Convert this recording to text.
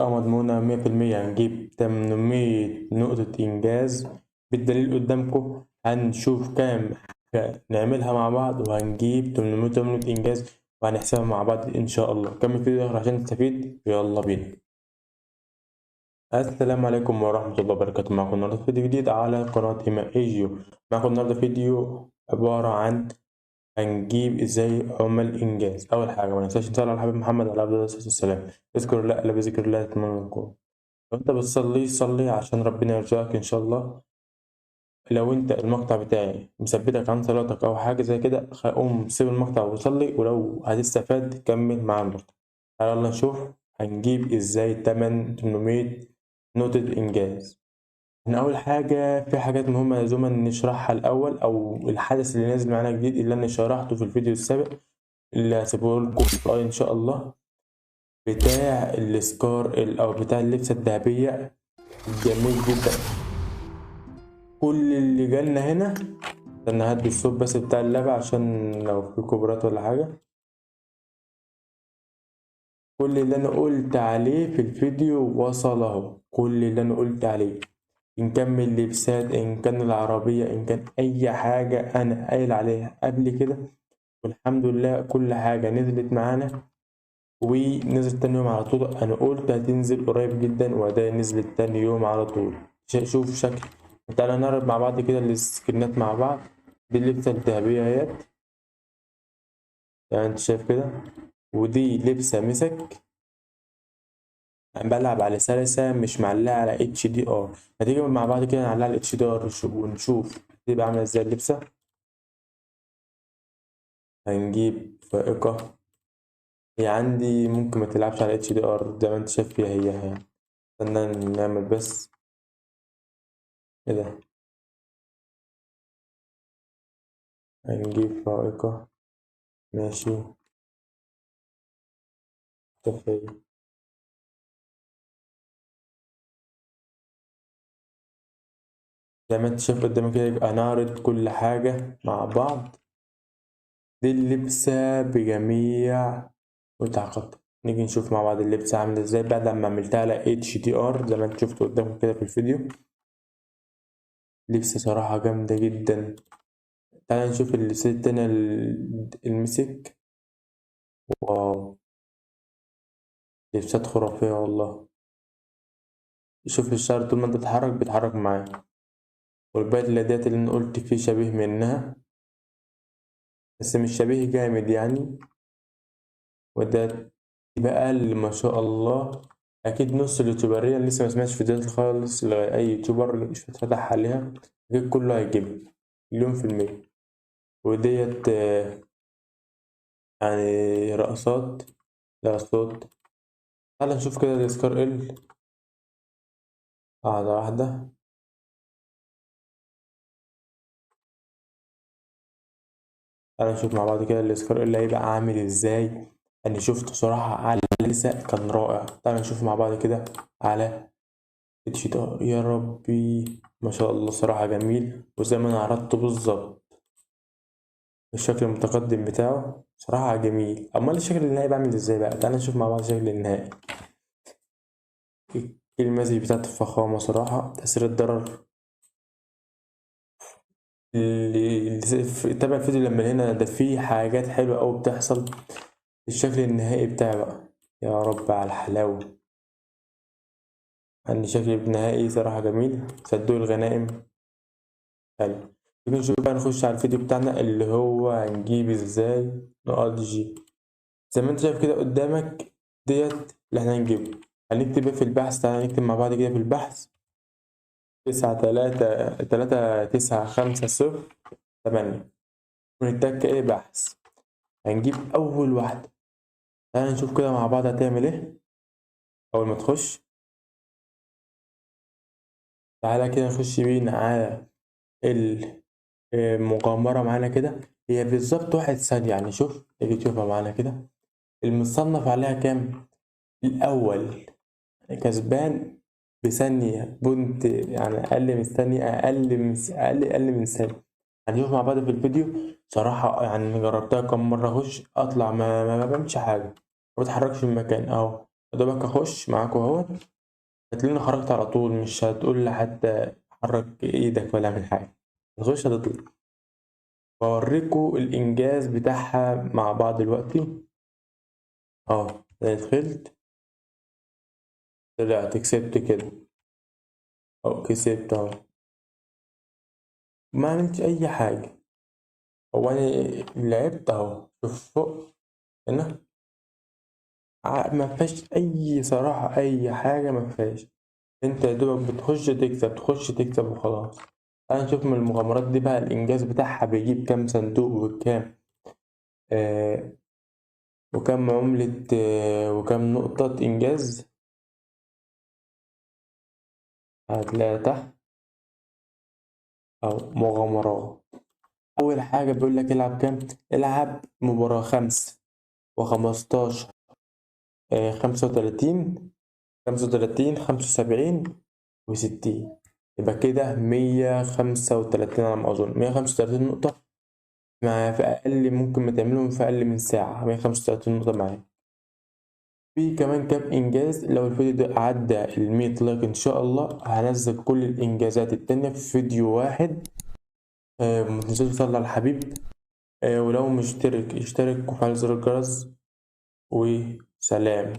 مضمونة 100%. هنجيب 800 نقطة إنجاز بالدليل قدامكم. هنشوف كام حاجة نعملها مع بعض وهنجيب 800 إنجاز وهنحسبها مع بعض إن شاء الله. كمل فيديو آخر عشان تستفيد. يلا بينا. السلام عليكم ورحمة الله وبركاته. معكم النهاردة فيديو جديد على قناة إيما إيجيو. معكم النهاردة فيديو عبارة عن هنجيب ازاي عمل انجاز. اول حاجه ما ننساش نصلي على الحبيب محمد عليه افضل الصلاه والسلام. اذكر الله الا بذكر الله تطمئن القلوب. لو انت بتصلي صلي عشان ربنا يرزقك ان شاء الله. لو انت المقطع بتاعي مثبتك عن صلاتك او حاجه زي كده قوم سيب المقطع وصلي، ولو هتستفاد كمل مع المقطع. يلا نشوف هنجيب ازاي 800 نقطة إنجاز. احنا أول حاجة في حاجات مهمة لازم نشرحها الأول، أو الحدث اللي نازل معانا جديد اللي أنا شرحته في الفيديو السابق اللي هسيبه لكم في إن شاء الله، بتاع السكار أو بتاع اللبسة الذهبية. جميل جدا. كل اللي جالنا هنا، استنى هدي الصوت بس بتاع اللعبة عشان لو في كوبرات ولا حاجة. كل اللي أنا قلت عليه في الفيديو وصل أهو. كل اللي أنا قلت عليه إن كان من اللبسات، إن كان العربية، إن كان أي حاجة أنا قايل عليها قبل كده، والحمد لله كل حاجة نزلت معانا. ونزلت تاني يوم على طول. أنا قلت هتنزل قريب جدا وده نزلت تاني يوم على طول. شوف شكل. تعالى نعرض مع بعض كده السكرينات مع بعض. دي اللبسة الذهبية اهيت، يعني انت شايف كده. ودي لبسة مسك. أنا بلعب على سلسة مش معلقة على اتش دي ار. هتيجي مع بعض كده نعلقها على اتش دي ار ونشوف تبقى عاملة ازاي اللبسة. هنجيب فائقة. هي عندي ممكن ما تلعبش على اتش دي ار زي ما انت شايف فيها هي يعني. استنى نعمل بس. ايه ده؟ هنجيب فائقة. ماشي. كفاية. زي ما انت شايف قدامك كده يبقى نعرض كل حاجة مع بعض. دي اللبسة بجميع ملتحقاتها. نيجي نشوف مع بعض اللبسة عاملة ازاي بعد لما عملتها على اتش دي ار زي ما انت شفت قدامك كده في الفيديو. لبسة صراحة جامدة جدا. تعالى نشوف اللبسة التانية المسك. واو، لبسات خرافية والله. شوف الشعر طول ما انت بتتحرك بيتحرك معاه. والبدلة ديت اللي انا قلت فيه شبيه منها، بس مش شبيه جامد يعني. وده بقى اللي ما شاء الله اكيد نص اليوتيوبرية اللي لسه ما سمعتش فيديوهات خالص لاي يوتيوبر اللي مش فتح عليها اكيد كله هيجيب مليون في المية. وديت يعني رقصات. لا صوت. تعالى نشوف كده السكار ال قاعدة واحدة. تعالى نشوف مع بعض كده السكار ال هيبقى عامل ازاي. انا شفته صراحة على لسه كان رائع. تعالى نشوف مع بعض كده على الشتاء. يا ربي ما شاء الله صراحة جميل وزي ما انا عرضته بالظبط. الشكل المتقدم بتاعه صراحة جميل. امال الشكل النهائي بعمل ازاي بقى؟ تعالى نشوف مع بعض الشكل النهائي. المزي بتاعت الفخامة صراحة تأثير الضرر. اللي تابع الفيديو لما هنا ده فيه حاجات حلوة أوي بتحصل. الشكل النهائي بتاعي بقى. يا رب على الحلاوة. عندي شكل النهائي صراحة جميل. صندوق الغنائم حلو. نيجي نشوف بقى نخش على الفيديو بتاعنا اللي هو هنجيب ازاي نقط جي. زي ما انت شايف كده قدامك ديت اللي احنا هنجيبه. هنكتب ايه في البحث؟ تعالى نكتب مع بعض كده في البحث 9 3 9 5 0 8 ونتك ايه بحث. هنجيب أول واحدة. تعالى نشوف كده مع بعض هتعمل ايه أول ما تخش. تعالى كده نخش بينا على المغامرة معانا كده. هي بالظبط 1 ثانية يعني. شوف تيجي تشوفها معانا كده. المصنف عليها كام؟ الأول كسبان بثانية بونت، يعني أقل من ثانية، أقل من ثانية. هنشوف مع بعض في الفيديو. صراحة يعني جربتها كم مرة أخش أطلع ما بعملش حاجة، ما بتحركش من مكان أهو. يا دوبك اخش معاكوا اهوت، هتلاقيني خرجت على طول، مش هتقول لي حتى حرك ايدك ولا اعمل حاجة، هتخش هتطلع. بوريكوا الانجاز بتاعها مع بعض دلوقتي. اه دخلت، طلعت كسبت كده، او كسبت اهو، ما عملتش اي حاجة. هو انا لعبت اهو، شوف فوق هنا، ما فيهاش اي صراحة، اي حاجة ما فيهاش. انت يا دوبك بتخش تكسب، تخش تكسب وخلاص. انا نشوف من المغامرات دي بقى الانجاز بتاعها بيجيب كام صندوق وكام، آه وكام عملة، وكام نقطة انجاز. هتلاقي تحت او مغامرات. اول حاجة بيقول لك العب كام، العب مباراة 5 و15، 35، 35، 75 و60. يبقى كده 135 على ما أظن، 135 نقطة. في أقل، ممكن ما تعملهم في أقل من ساعة، 135 نقطة معايا. في كمان كام إنجاز، لو الفيديو ده عدى 100 لايك إن شاء الله هنزل كل الإنجازات التانية في فيديو واحد. متنساش تصلي على الحبيب، ولو مشترك اشترك وفعل زر الجرس، وسلام.